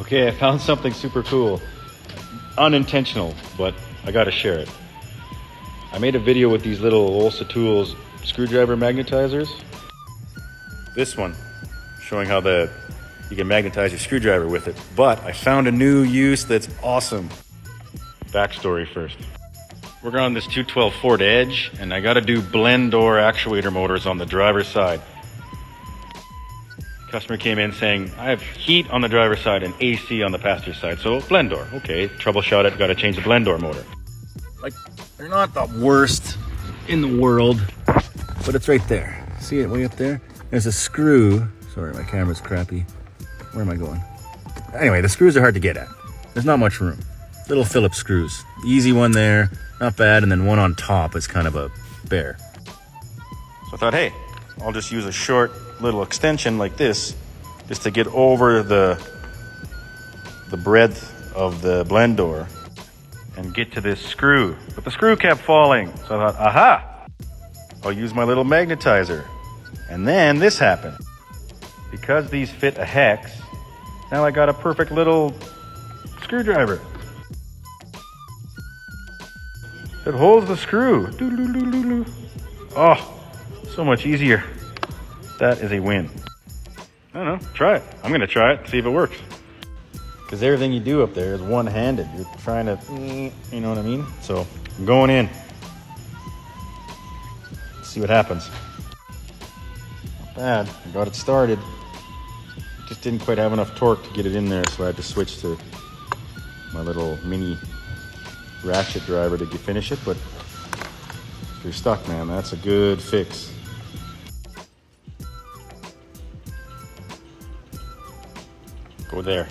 Okay, I found something super cool. Unintentional, but I gotta share it. I made a video with these little Olsa Tools screwdriver magnetizers. This one, showing how you can magnetize your screwdriver with it. But I found a new use that's awesome. Backstory first. We're on this 212 Ford Edge, and I gotta do blend door actuator motors on the driver's side. Customer came in saying, I have heat on the driver's side and AC on the passenger side, so blend door. Okay, troubleshoot it, gotta change the blend door motor. Like, they're not the worst in the world, but it's right there. See it way up there? There's a screw. Sorry, my camera's crappy. Where am I going? Anyway, the screws are hard to get at. There's not much room. Little Phillips screws. Easy one there, not bad, and then one on top is kind of a bear. So I thought, hey, I'll just use a short little extension like this just to get over the breadth of the blend door and get to this screw. But the screw kept falling. So I thought, aha, I'll use my little magnetizer. And then this happened. Because these fit a hex, now I got a perfect little screwdriver. It holds the screw. Oh, so much easier. That is a win. I don't know, try it. I'm gonna try it, see if it works. Because everything you do up there is one-handed. You're trying to, you know what I mean? So I'm going in. Let's see what happens. Not bad, I got it started. Just didn't quite have enough torque to get it in there, so I had to switch to my little mini ratchet driver to finish it, but if you're stuck, man, that's a good fix. Go there.